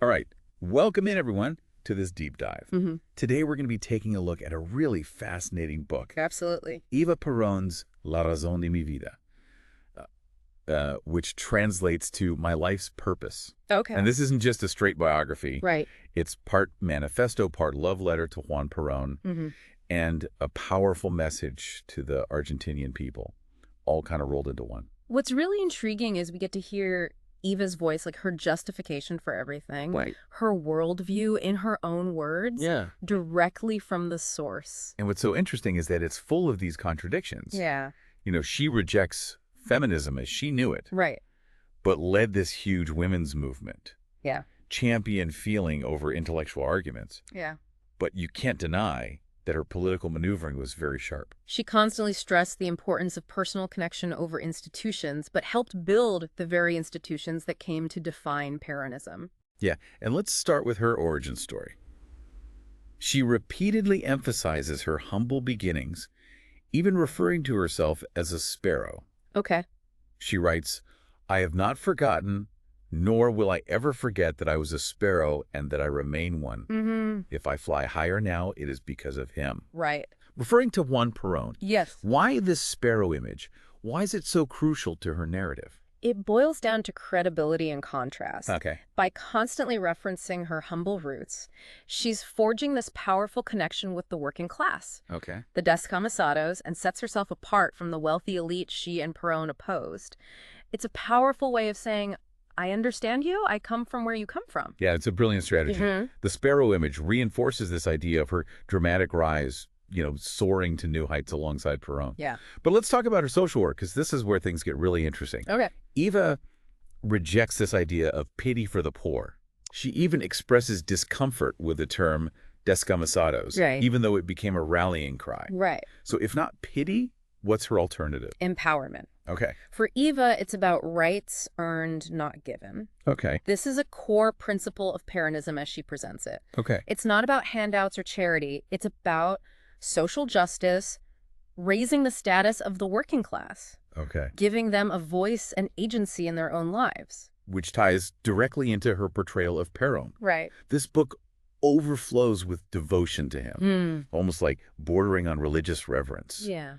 All right, welcome in everyone to this deep dive. Today we're going to be taking a look at a really fascinating book. Absolutely. Eva Perón's La Razón de mi vida, which translates to My Life's Purpose. Okay. And this isn't just a straight biography. Right. It's part manifesto, part love letter to Juan Perón, and a powerful message to the Argentinian people, all kind of rolled into one. What's really intriguing is we get to hear Eva's voice, like her justification for everything, Right. her worldview in her own words, directly from the source. And what's so interesting is that it's full of these contradictions. Yeah. You know, she rejects feminism as she knew it, Right. but led this huge women's movement, Yeah. champion feeling over intellectual arguments. Yeah. But you can't deny that her political maneuvering was very sharp. She constantly stressed the importance of personal connection over institutions, but helped build the very institutions that came to define Peronism. Yeah, and let's start with her origin story. She repeatedly emphasizes her humble beginnings, even referring to herself as a sparrow. Okay. She writes, "I have not forgotten, nor will I ever forget that I was a sparrow and that I remain one. If I fly higher now, it is because of him." Right. Referring to Juan Perón, Yes. why this sparrow image? Why is it so crucial to her narrative? It boils down to credibility and contrast. Okay. By constantly referencing her humble roots, she's forging this powerful connection with the working class, Okay. the descamisados, and sets herself apart from the wealthy elite she and Perón opposed. It's a powerful way of saying, I understand you, I come from where you come from. Yeah, it's a brilliant strategy. The sparrow image reinforces this idea of her dramatic rise, you know, soaring to new heights alongside Perón. Yeah. But let's talk about her social work, because this is where things get really interesting. Okay. Eva rejects this idea of pity for the poor. She even expresses discomfort with the term descamisados, Right. even though it became a rallying cry. Right. So if not pity, what's her alternative? Empowerment. Okay. For Eva, it's about rights earned, not given. Okay. This is a core principle of Peronism as she presents it. Okay. It's not about handouts or charity. It's about social justice, raising the status of the working class, Okay. giving them a voice and agency in their own lives. Which ties directly into her portrayal of Perón. Right. This book overflows with devotion to him, almost like bordering on religious reverence. Yeah.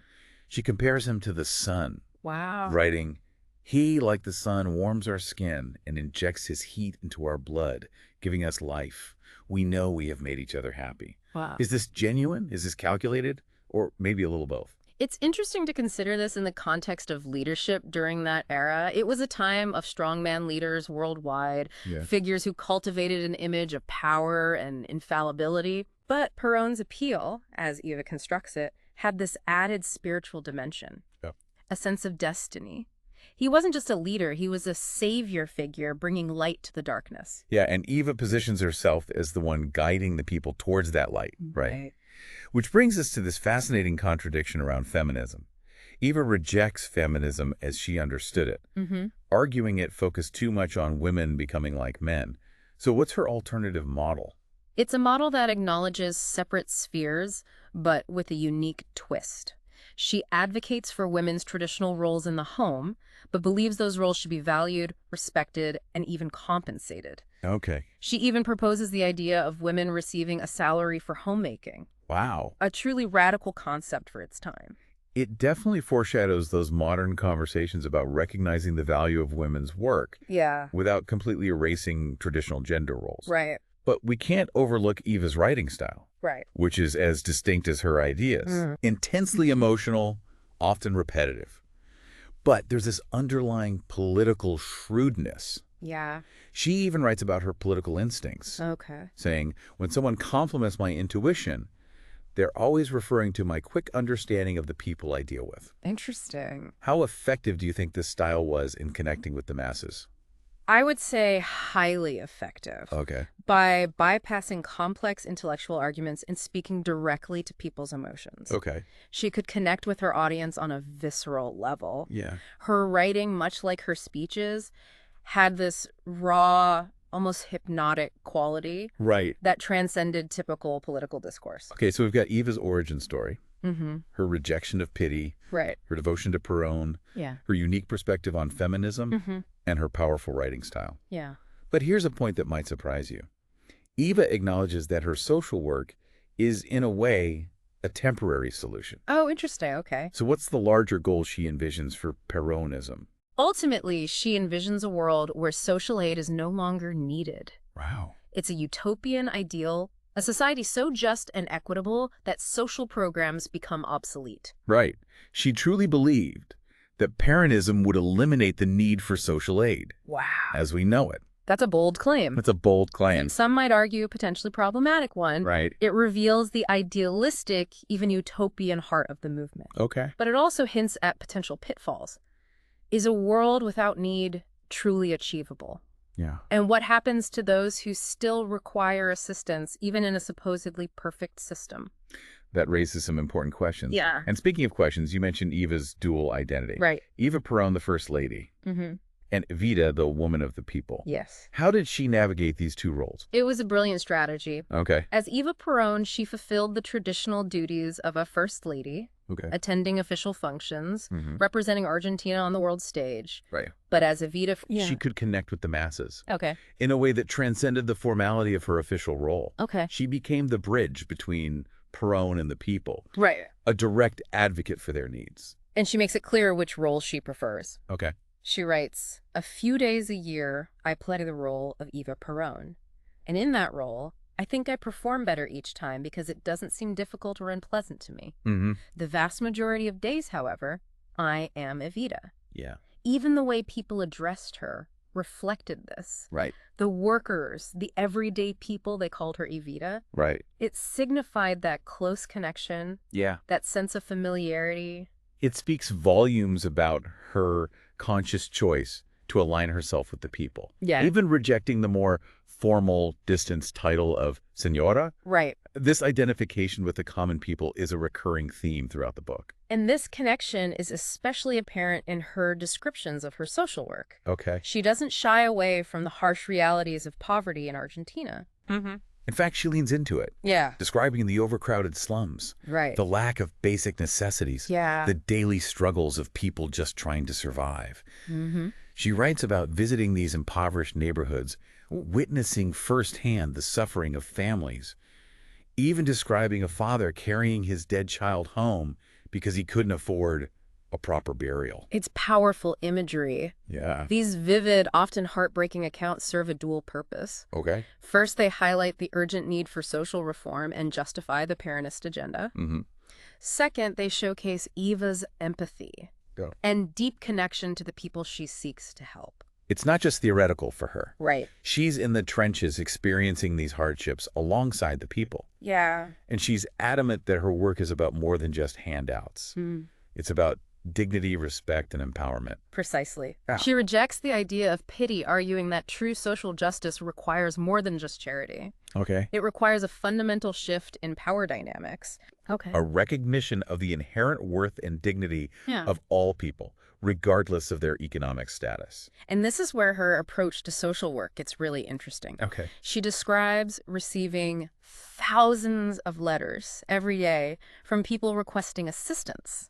She compares him to the sun, Wow. writing, "He, like the sun, warms our skin and injects his heat into our blood, giving us life. We know we have made each other happy." Wow. Is this genuine? Is this calculated? Or maybe a little both? It's interesting to consider this in the context of leadership during that era. It was a time of strongman leaders worldwide, figures who cultivated an image of power and infallibility. But Perón's appeal, as Eva constructs it, had this added spiritual dimension, a sense of destiny. He wasn't just a leader, he was a savior figure bringing light to the darkness. Yeah, and Eva positions herself as the one guiding the people towards that light, right? Which brings us to this fascinating contradiction around feminism. Eva rejects feminism as she understood it, arguing it focused too much on women becoming like men. So what's her alternative model? It's a model that acknowledges separate spheres, but with a unique twist. She advocates for women's traditional roles in the home, but believes those roles should be valued, respected, and even compensated. Okay. She even proposes the idea of women receiving a salary for homemaking, Wow. a truly radical concept for its time. It definitely foreshadows those modern conversations about recognizing the value of women's work Yeah. without completely erasing traditional gender roles. Right. But we can't overlook Eva's writing style, Right. which is as distinct as her ideas. Intensely emotional, often repetitive. But there's this underlying political shrewdness. Yeah. She even writes about her political instincts, Okay. saying, when someone compliments my intuition, they're always referring to my quick understanding of the people I deal with. Interesting. How effective do you think this style was in connecting with the masses? I would say highly effective. Okay. By bypassing complex intellectual arguments and speaking directly to people's emotions. Okay. She could connect with her audience on a visceral level. Yeah. Her writing, much like her speeches, had this raw, almost hypnotic quality Right. that transcended typical political discourse. Okay, so we've got Eva's origin story, Mm-hmm. her rejection of pity, Right. her devotion to Perón, Yeah. her unique perspective on feminism, Mm-hmm. and her powerful writing style. Yeah. But here's a point that might surprise you. Eva acknowledges that her social work is, in a way, a temporary solution. Oh, interesting. Okay. So what's the larger goal she envisions for Peronism? Ultimately, she envisions a world where social aid is no longer needed. Wow. It's a utopian ideal, a society so just and equitable that social programs become obsolete. Right. She truly believed that Peronism would eliminate the need for social aid. Wow. As we know it. That's a bold claim. That's a bold claim. Some might argue a potentially problematic one. Right. It reveals the idealistic, even utopian heart of the movement. Okay. But it also hints at potential pitfalls. Is a world without need truly achievable? Yeah. And what happens to those who still require assistance, even in a supposedly perfect system? That raises some important questions. Yeah. And speaking of questions, you mentioned Eva's dual identity. Right. Eva Perón, the First Lady, and Evita, the woman of the people. Yes. How did she navigate these two roles? It was a brilliant strategy. Okay. As Eva Perón, she fulfilled the traditional duties of a First Lady, Okay. attending official functions, representing Argentina on the world stage. Right. But as Evita... She could connect with the masses. Okay. In a way that transcended the formality of her official role. Okay. She became the bridge between Perón and the people. Right. A direct advocate for their needs. And she makes it clear which role she prefers. Okay. She writes, "A few days a year, I play the role of Eva Perón. And in that role, I think I perform better each time because it doesn't seem difficult or unpleasant to me. The vast majority of days, however, I am Evita." Yeah. Even the way people addressed her reflected this. Right. The workers, the everyday people, they called her Evita. Right. It signified that close connection, Yeah. that sense of familiarity. It speaks volumes about her conscious choice to align herself with the people. Yeah. Even rejecting the more formal, distanced title of Señora. Right. This identification with the common people is a recurring theme throughout the book. And this connection is especially apparent in her descriptions of her social work. Okay. She doesn't shy away from the harsh realities of poverty in Argentina. In fact, she leans into it, Yeah. describing the overcrowded slums, Right. the lack of basic necessities, Yeah. the daily struggles of people just trying to survive. She writes about visiting these impoverished neighborhoods, witnessing firsthand the suffering of families, even describing a father carrying his dead child home because he couldn't afford a proper burial. It's powerful imagery. Yeah. These vivid, often heartbreaking accounts serve a dual purpose. Okay. First, they highlight the urgent need for social reform and justify the Peronist agenda. Second, they showcase Eva's empathy and deep connection to the people she seeks to help. It's not just theoretical for her. Right. She's in the trenches experiencing these hardships alongside the people. Yeah. And she's adamant that her work is about more than just handouts. It's about dignity, respect, and empowerment. Precisely. Yeah. She rejects the idea of pity, arguing that true social justice requires more than just charity. Okay. It requires a fundamental shift in power dynamics. Okay. A recognition of the inherent worth and dignity of all people, regardless of their economic status. And this is where her approach to social work gets really interesting. Okay. She describes receiving thousands of letters every day from people requesting assistance.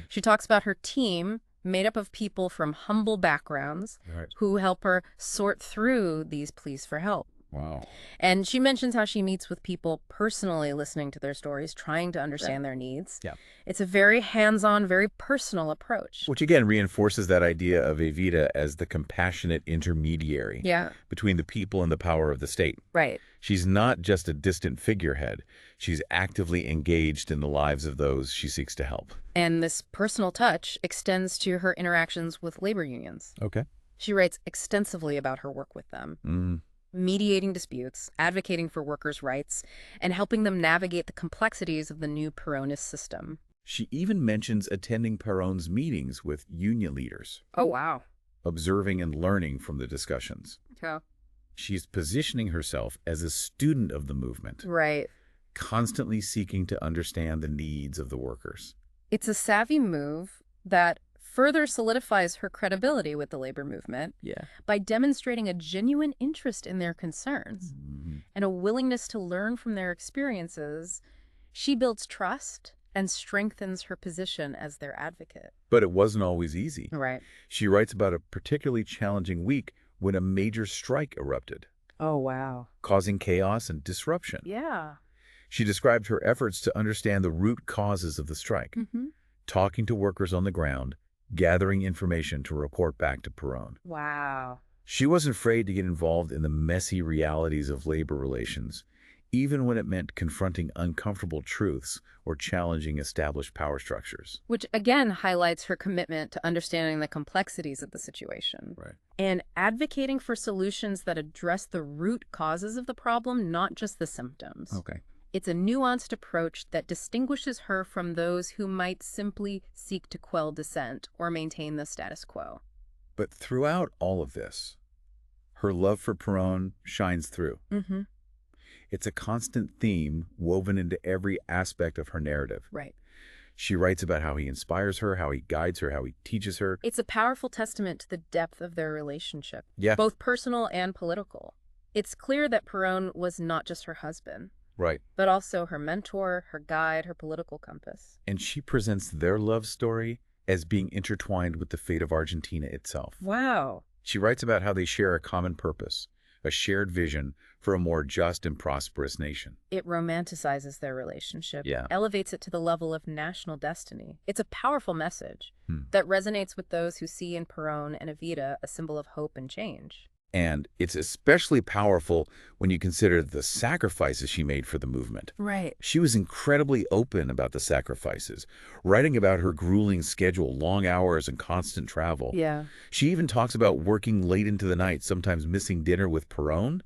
She talks about her team, made up of people from humble backgrounds, who help her sort through these pleas for help. Wow. And she mentions how she meets with people personally, listening to their stories, trying to understand their needs. Yeah. It's a very hands-on, very personal approach. Which again reinforces that idea of Evita as the compassionate intermediary between the people and the power of the state. Right. She's not just a distant figurehead. She's actively engaged in the lives of those she seeks to help. And this personal touch extends to her interactions with labor unions. Okay. She writes extensively about her work with them. Mediating disputes, advocating for workers' rights, and helping them navigate the complexities of the new Peronist system. She even mentions attending Perón's meetings with union leaders. Oh, wow. Observing and learning from the discussions. Okay. She's positioning herself as a student of the movement. Right. Constantly seeking to understand the needs of the workers. It's a savvy move that further solidifies her credibility with the labor movement by demonstrating a genuine interest in their concerns and a willingness to learn from their experiences. She builds trust and strengthens her position as their advocate. But it wasn't always easy. Right. She writes about a particularly challenging week when a major strike erupted, Oh, wow. causing chaos and disruption. Yeah. She described her efforts to understand the root causes of the strike, talking to workers on the ground, gathering information to report back to Perón. Wow. She wasn't afraid to get involved in the messy realities of labor relations, even when it meant confronting uncomfortable truths or challenging established power structures. Which again highlights her commitment to understanding the complexities of the situation. Right. And advocating for solutions that address the root causes of the problem, not just the symptoms. Okay. It's a nuanced approach that distinguishes her from those who might simply seek to quell dissent or maintain the status quo. But throughout all of this, her love for Perón shines through. It's a constant theme woven into every aspect of her narrative. Right. She writes about how he inspires her, how he guides her, how he teaches her. It's a powerful testament to the depth of their relationship, Yeah. both personal and political. It's clear that Perón was not just her husband, Right. but also her mentor, her guide, her political compass. And she presents their love story as being intertwined with the fate of Argentina itself. Wow. She writes about how they share a common purpose, a shared vision for a more just and prosperous nation. It romanticizes their relationship, Yeah. elevates it to the level of national destiny. It's a powerful message that resonates with those who see in Perón and Evita a symbol of hope and change. And it's especially powerful when you consider the sacrifices she made for the movement. Right. She was incredibly open about the sacrifices, writing about her grueling schedule, long hours, and constant travel. Yeah. She even talks about working late into the night, sometimes missing dinner with Perón,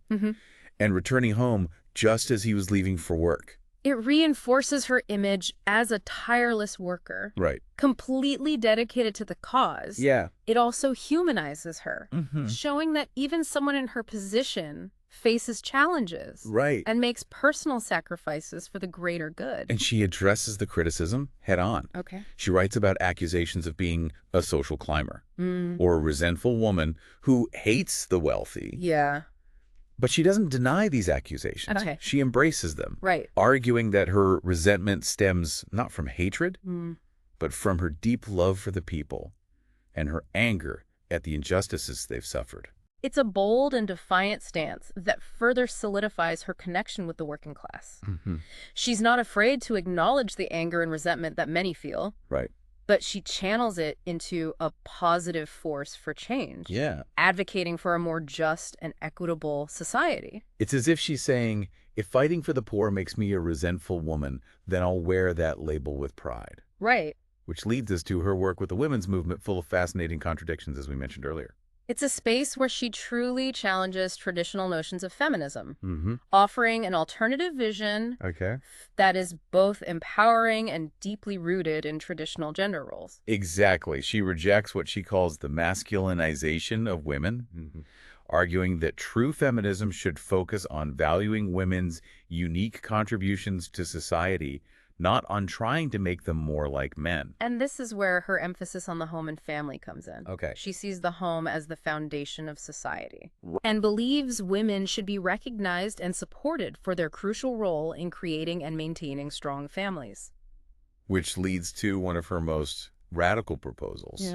and returning home just as he was leaving for work. It reinforces her image as a tireless worker, Right. completely dedicated to the cause. Yeah. It also humanizes her, showing that even someone in her position faces challenges Right. and makes personal sacrifices for the greater good. And she addresses the criticism head on. Okay. She writes about accusations of being a social climber or a resentful woman who hates the wealthy. Yeah. But she doesn't deny these accusations. Okay. She embraces them, Right. arguing that her resentment stems not from hatred, but from her deep love for the people and her anger at the injustices they've suffered. It's a bold and defiant stance that further solidifies her connection with the working class. She's not afraid to acknowledge the anger and resentment that many feel, Right. but she channels it into a positive force for change, Yeah. advocating for a more just and equitable society. It's as if she's saying, if fighting for the poor makes me a resentful woman, then I'll wear that label with pride. Right. Which leads us to her work with the women's movement, full of fascinating contradictions, as we mentioned earlier. It's a space where she truly challenges traditional notions of feminism, offering an alternative vision Okay. that is both empowering and deeply rooted in traditional gender roles. Exactly. She rejects what she calls the masculinization of women, arguing that true feminism should focus on valuing women's unique contributions to society, not on trying to make them more like men. And this is where her emphasis on the home and family comes in. Okay. She sees the home as the foundation of society and believes women should be recognized and supported for their crucial role in creating and maintaining strong families. Which leads to one of her most radical proposals,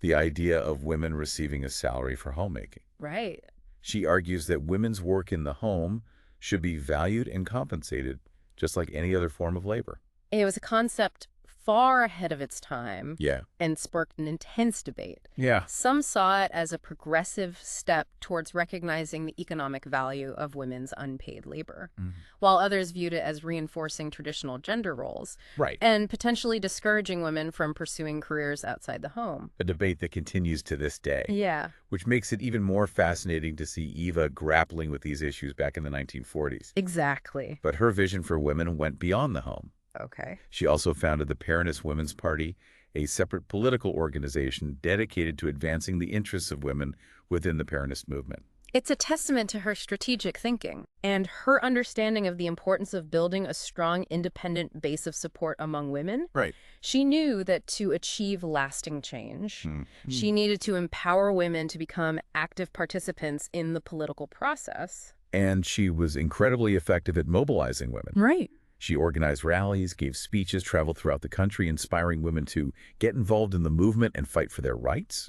the idea of women receiving a salary for homemaking. Right. She argues that women's work in the home should be valued and compensated just like any other form of labor. It was a concept far ahead of its time and sparked an intense debate. Yeah. Some saw it as a progressive step towards recognizing the economic value of women's unpaid labor, while others viewed it as reinforcing traditional gender roles and potentially discouraging women from pursuing careers outside the home. A debate that continues to this day. Yeah. Which makes it even more fascinating to see Eva grappling with these issues back in the 1940s. Exactly. But her vision for women went beyond the home. Okay. She also founded the Peronist Women's Party, a separate political organization dedicated to advancing the interests of women within the Peronist movement. It's a testament to her strategic thinking and her understanding of the importance of building a strong, independent base of support among women. Right. She knew that to achieve lasting change, she needed to empower women to become active participants in the political process. And she was incredibly effective at mobilizing women. Right. She organized rallies, gave speeches, traveled throughout the country, inspiring women to get involved in the movement and fight for their rights.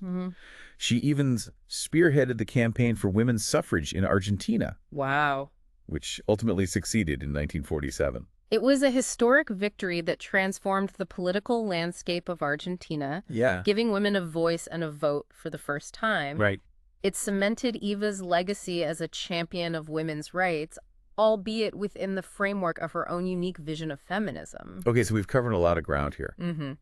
She even spearheaded the campaign for women's suffrage in Argentina. Wow. Which ultimately succeeded in 1947. It was a historic victory that transformed the political landscape of Argentina, giving women a voice and a vote for the first time. Right. It cemented Eva's legacy as a champion of women's rights, albeit within the framework of her own unique vision of feminism. Okay, so we've covered a lot of ground here.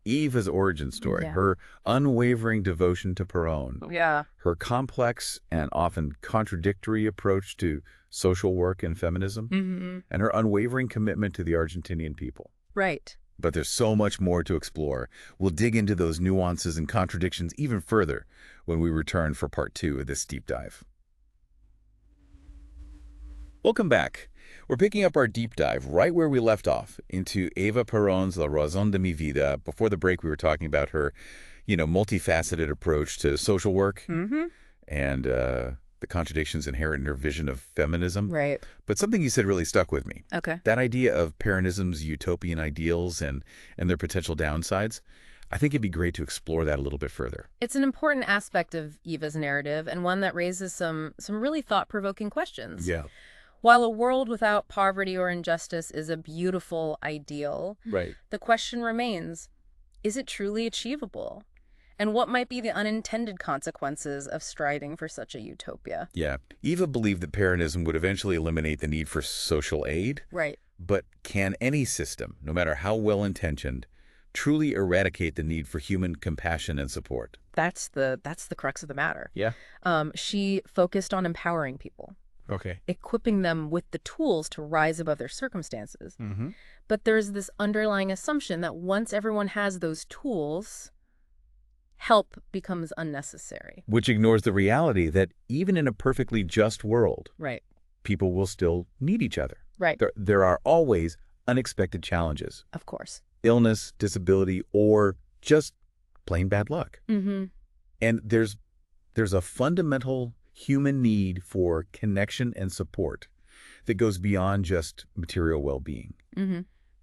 Eva's origin story, her unwavering devotion to Perón, her complex and often contradictory approach to social work and feminism, and her unwavering commitment to the Argentinian people. Right. But there's so much more to explore. We'll dig into those nuances and contradictions even further when we return for part 2 of this deep dive. Welcome back. We're picking up our deep dive right where we left off into Eva Perón's La Razón de mi Vida. Before the break, we were talking about her, multifaceted approach to social work and the contradictions inherent in her vision of feminism. Right. But something you said really stuck with me. Okay. That idea of Peronism's utopian ideals and their potential downsides. I think it'd be great to explore that a little bit further. It's an important aspect of Eva's narrative and one that raises some really thought-provoking questions. Yeah. While a world without poverty or injustice is a beautiful ideal, the question remains, is it truly achievable? And what might be the unintended consequences of striving for such a utopia? Yeah. Eva believed that Peronism would eventually eliminate the need for social aid. Right. But can any system, no matter how well-intentioned, truly eradicate the need for human compassion and support? That's the crux of the matter. Yeah. She focused on empowering people. Okay. Equipping them with the tools to rise above their circumstances. But there's this underlying assumption that once everyone has those tools, help becomes unnecessary. Which ignores the reality that even in a perfectly just world, people will still need each other. Right. There are always unexpected challenges. Of course. Illness, disability, or just plain bad luck. And there's a fundamental human need for connection and support that goes beyond just material well-being.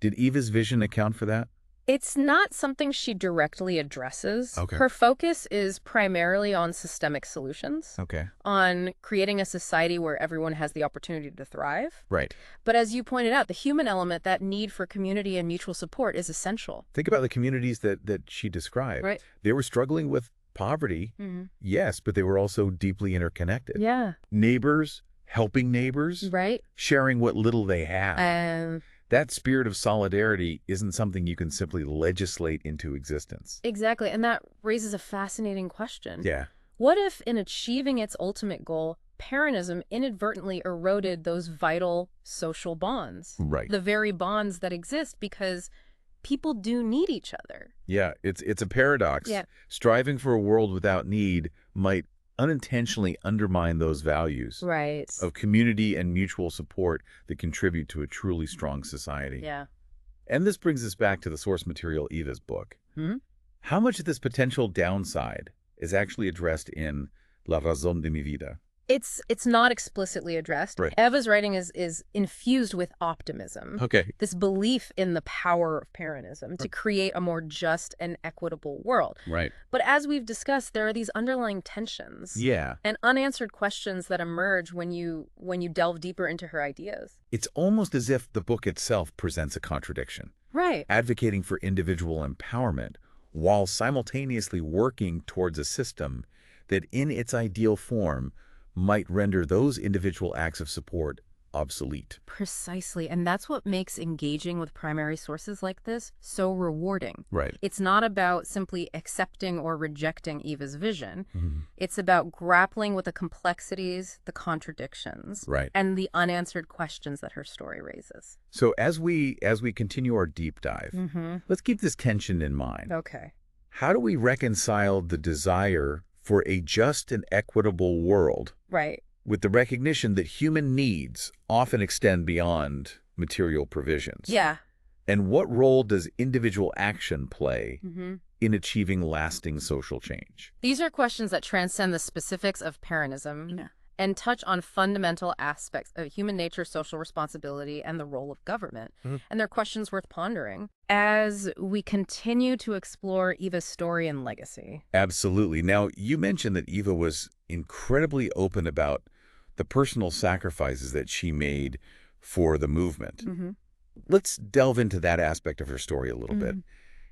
Did Eva's vision account for that? It's not something she directly addresses. Okay. Her focus is primarily on systemic solutions. Okay. On creating a society where everyone has the opportunity to thrive. Right. But as you pointed out, the human element, that need for community and mutual support is essential. Think about the communities that she described. Right. They were struggling with poverty, yes, but they were also deeply interconnected. Yeah. Neighbors, helping neighbors. Right. Sharing what little they have. That spirit of solidarity isn't something you can simply legislate into existence. Exactly. And that raises a fascinating question. Yeah. What if in achieving its ultimate goal, Peronism inadvertently eroded those vital social bonds? Right. The very bonds that exist because people do need each other. Yeah, it's a paradox. Yeah. Striving for a world without need might unintentionally undermine those values of community and mutual support that contribute to a truly strong society. Yeah. And this brings us back to the source material, Eva's book. How much of this potential downside is actually addressed in La Razón de mi Vida? It's not explicitly addressed. Right. Eva's writing is infused with optimism. Okay. This belief in the power of Peronism to create a more just and equitable world. Right. But as we've discussed, there are these underlying tensions. Yeah. And unanswered questions that emerge when you delve deeper into her ideas. It's almost as if the book itself presents a contradiction. Right. Advocating for individual empowerment while simultaneously working towards a system that in its ideal form might render those individual acts of support obsolete. Precisely. And that's what makes engaging with primary sources like this so rewarding. Right. It's not about simply accepting or rejecting Eva's vision. It's about grappling with the complexities, the contradictions, and the unanswered questions that her story raises. So as we continue our deep dive, let's keep this tension in mind. Okay. How do we reconcile the desire for a just and equitable world with the recognition that human needs often extend beyond material provisions? Yeah. And what role does individual action play in achieving lasting social change? These are questions that transcend the specifics of Peronism and touch on fundamental aspects of human nature, social responsibility, and the role of government. And they're questions worth pondering as we continue to explore Eva's story and legacy. Absolutely. Now, you mentioned that Eva was incredibly open about the personal sacrifices that she made for the movement. Let's delve into that aspect of her story a little bit.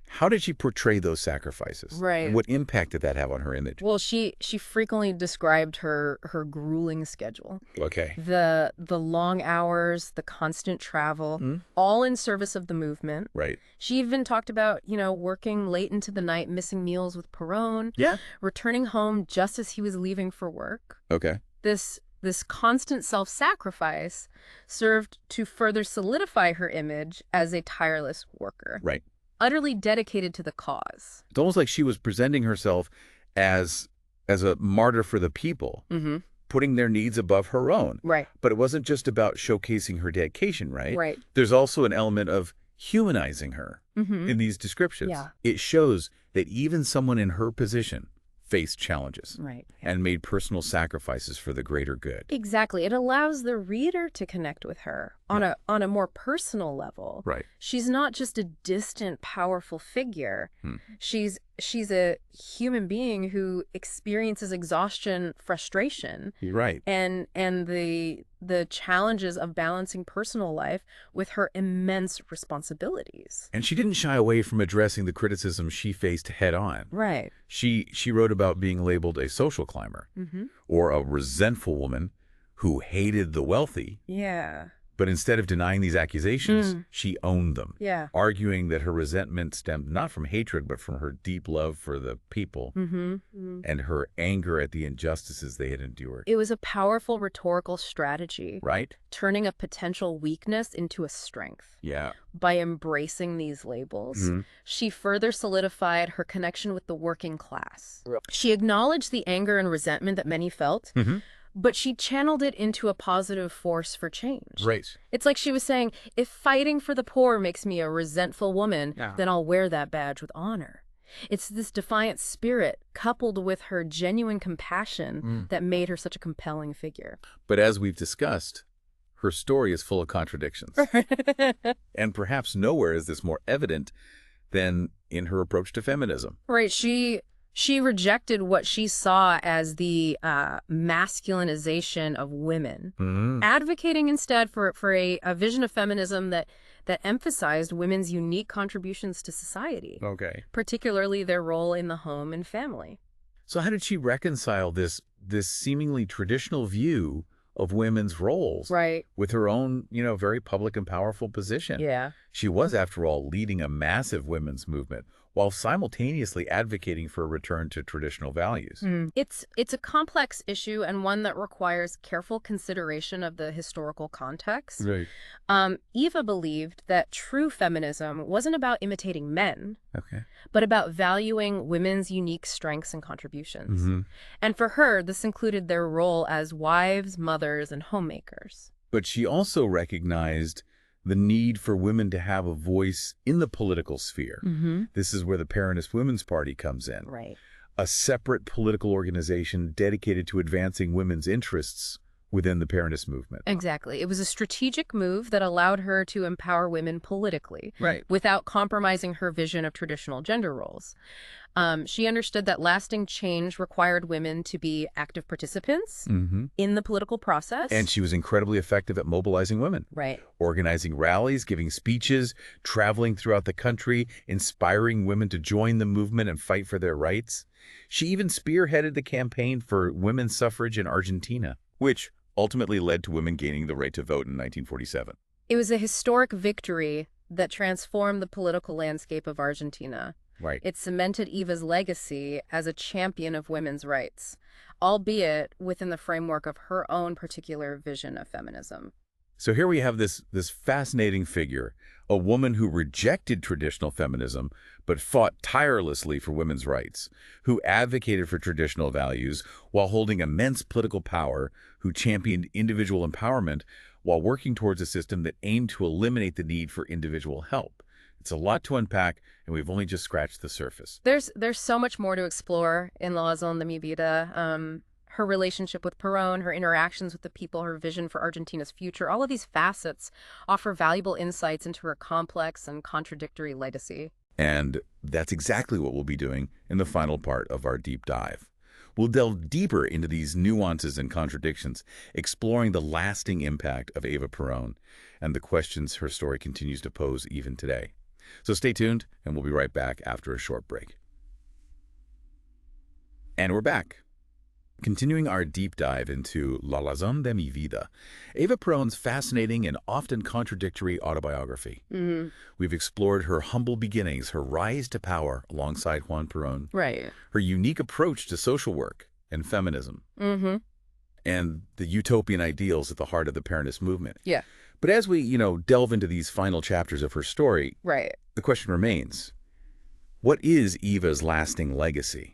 How did she portray those sacrifices? Right. And what impact did that have on her image? Well, she frequently described her grueling schedule. Okay. The long hours, the constant travel, all in service of the movement. Right. She even talked about, working late into the night, missing meals with Perón. Yeah. Returning home just as he was leaving for work. Okay. This constant self-sacrifice served to further solidify her image as a tireless worker. Right. Utterly dedicated to the cause. It's almost like she was presenting herself as a martyr for the people, putting their needs above her own. Right. But it wasn't just about showcasing her dedication, right? Right. There's also an element of humanizing her in these descriptions. Yeah. It shows that even someone in her position faced challenges and made personal sacrifices for the greater good. Exactly. It allows the reader to connect with her on a more personal level. Right. She's not just a distant, powerful figure. She's a human being who experiences exhaustion, frustration. Right. And the challenges of balancing personal life with her immense responsibilities. And she didn't shy away from addressing the criticism she faced head on. Right. She wrote about being labeled a social climber or a resentful woman who hated the wealthy. Yeah. But instead of denying these accusations, she owned them, arguing that her resentment stemmed not from hatred, but from her deep love for the people and her anger at the injustices they had endured. It was a powerful rhetorical strategy. Right? Turning a potential weakness into a strength. Yeah. By embracing these labels, she further solidified her connection with the working class. She acknowledged the anger and resentment that many felt, but she channeled it into a positive force for change. Right. It's like she was saying, if fighting for the poor makes me a resentful woman, then I'll wear that badge with honor. It's this defiant spirit coupled with her genuine compassion that made her such a compelling figure. But as we've discussed, her story is full of contradictions. And perhaps nowhere is this more evident than in her approach to feminism. Right. She rejected what she saw as the masculinization of women, advocating instead for a vision of feminism that emphasized women's unique contributions to society, particularly their role in the home and family. So how did she reconcile this seemingly traditional view of women's roles with her own, very public and powerful position? Yeah. She was, after all, leading a massive women's movement while simultaneously advocating for a return to traditional values. It's a complex issue and one that requires careful consideration of the historical context. Right. Eva believed that true feminism wasn't about imitating men, Okay. but about valuing women's unique strengths and contributions. And for her, this included their role as wives, mothers, and homemakers. But she also recognized the need for women to have a voice in the political sphere. This is where the Peronist Women's Party comes in. Right. A separate political organization dedicated to advancing women's interests within the Peronist movement. Exactly. It was a strategic move that allowed her to empower women politically without compromising her vision of traditional gender roles. She understood that lasting change required women to be active participants in the political process. And she was incredibly effective at mobilizing women. Right. Organizing rallies, giving speeches, traveling throughout the country, inspiring women to join the movement and fight for their rights. She even spearheaded the campaign for women's suffrage in Argentina, which ultimately led to women gaining the right to vote in 1947. It was a historic victory that transformed the political landscape of Argentina. Right. It cemented Eva's legacy as a champion of women's rights, albeit within the framework of her own particular vision of feminism. So here we have this fascinating figure, a woman who rejected traditional feminism but fought tirelessly for women's rights, who advocated for traditional values while holding immense political power, who championed individual empowerment while working towards a system that aimed to eliminate the need for individual help. It's a lot to unpack, and we've only just scratched the surface. There's so much more to explore in La Razón de mi Vida. her relationship with Perón, her interactions with the people, her vision for Argentina's future, all of these facets offer valuable insights into her complex and contradictory legacy. And that's exactly what we'll be doing in the final part of our deep dive. We'll delve deeper into these nuances and contradictions, exploring the lasting impact of Eva Perón and the questions her story continues to pose even today. So stay tuned, and we'll be right back after a short break. And we're back. Continuing our deep dive into La Razón de mi vida, Eva Perón's fascinating and often contradictory autobiography. We've explored her humble beginnings, her rise to power alongside Juan Perón, her unique approach to social work and feminism, and the utopian ideals at the heart of the Peronist movement. But as we, delve into these final chapters of her story, the question remains, what is Eva's lasting legacy?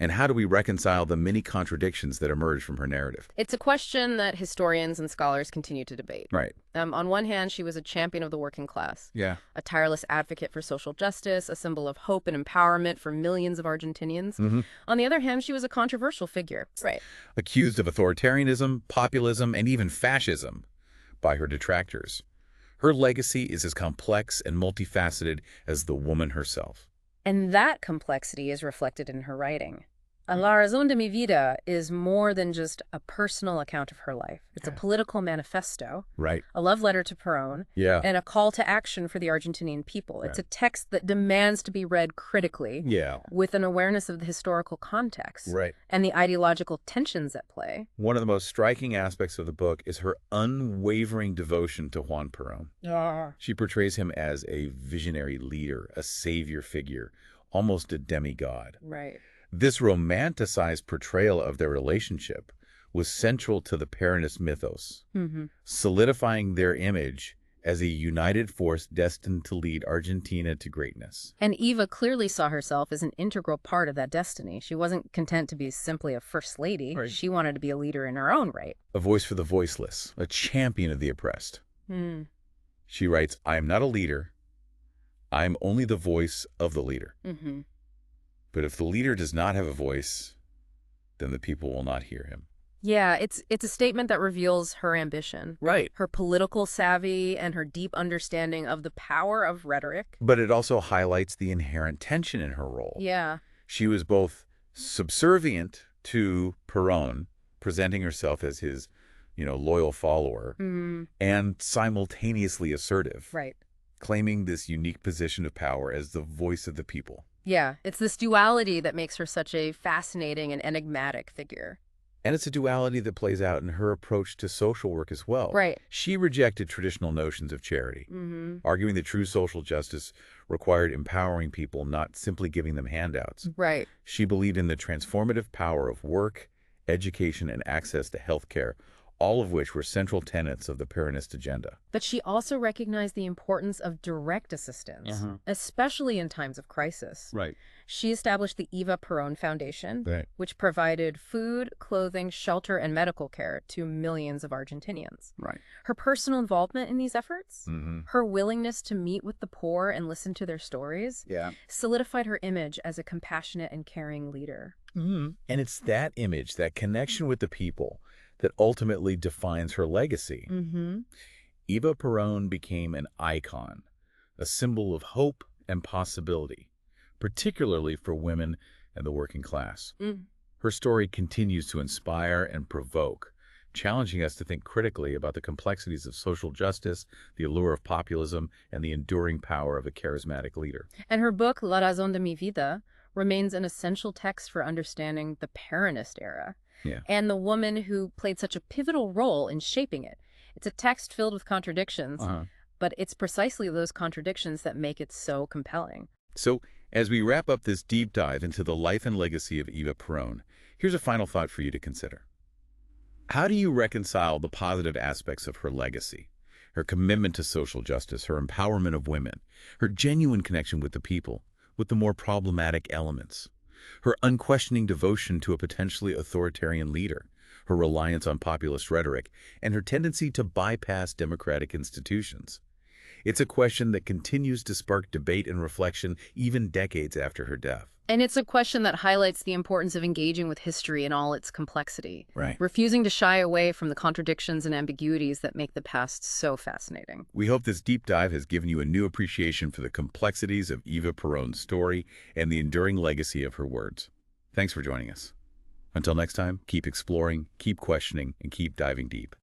And how do we reconcile the many contradictions that emerge from her narrative? It's a question that historians and scholars continue to debate. On one hand, she was a champion of the working class, a tireless advocate for social justice, a symbol of hope and empowerment for millions of Argentinians. On the other hand, she was a controversial figure. Accused of authoritarianism, populism, and even fascism by her detractors. Her legacy is as complex and multifaceted as the woman herself. And that complexity is reflected in her writing. La Razón de mi vida is more than just a personal account of her life. It's a political manifesto, a love letter to Perón, and a call to action for the Argentinian people. It's a text that demands to be read critically, with an awareness of the historical context and the ideological tensions at play. One of the most striking aspects of the book is her unwavering devotion to Juan Perón. She portrays him as a visionary leader, a savior figure, almost a demigod. This romanticized portrayal of their relationship was central to the Peronist mythos, solidifying their image as a united force destined to lead Argentina to greatness. And Eva clearly saw herself as an integral part of that destiny. She wasn't content to be simply a first lady. She wanted to be a leader in her own right. A voice for the voiceless, a champion of the oppressed. She writes, "I am not a leader. I am only the voice of the leader." But if the leader does not have a voice, then the people will not hear him. Yeah, it's a statement that reveals her ambition. Her political savvy and her deep understanding of the power of rhetoric. But it also highlights the inherent tension in her role. She was both subservient to Perón, presenting herself as his, loyal follower, and simultaneously assertive. Claiming this unique position of power as the voice of the people. It's this duality that makes her such a fascinating and enigmatic figure. And it's a duality that plays out in her approach to social work as well. She rejected traditional notions of charity, arguing that true social justice required empowering people, not simply giving them handouts. She believed in the transformative power of work, education, and access to health care, all of which were central tenets of the Peronist agenda. But she also recognized the importance of direct assistance, especially in times of crisis. She established the Eva Perón Foundation, which provided food, clothing, shelter, and medical care to millions of Argentinians. Her personal involvement in these efforts, her willingness to meet with the poor and listen to their stories, solidified her image as a compassionate and caring leader. And it's that image, that connection with the people, that ultimately defines her legacy. Eva Perón became an icon, a symbol of hope and possibility, particularly for women and the working class. Her story continues to inspire and provoke, challenging us to think critically about the complexities of social justice, the allure of populism, and the enduring power of a charismatic leader. And her book, La Razón de mi vida, remains an essential text for understanding the Peronist era. And the woman who played such a pivotal role in shaping it. It's a text filled with contradictions, but it's precisely those contradictions that make it so compelling. So, as we wrap up this deep dive into the life and legacy of Eva Perón, here's a final thought for you to consider. How do you reconcile the positive aspects of her legacy, her commitment to social justice, her empowerment of women, her genuine connection with the people, with the more problematic elements? Her unquestioning devotion to a potentially authoritarian leader, her reliance on populist rhetoric, and her tendency to bypass democratic institutions. It's a question that continues to spark debate and reflection even decades after her death. And it's a question that highlights the importance of engaging with history in all its complexity. Right. Refusing to shy away from the contradictions and ambiguities that make the past so fascinating. We hope this deep dive has given you a new appreciation for the complexities of Eva Perón's story and the enduring legacy of her words. Thanks for joining us. Until next time, keep exploring, keep questioning, and keep diving deep.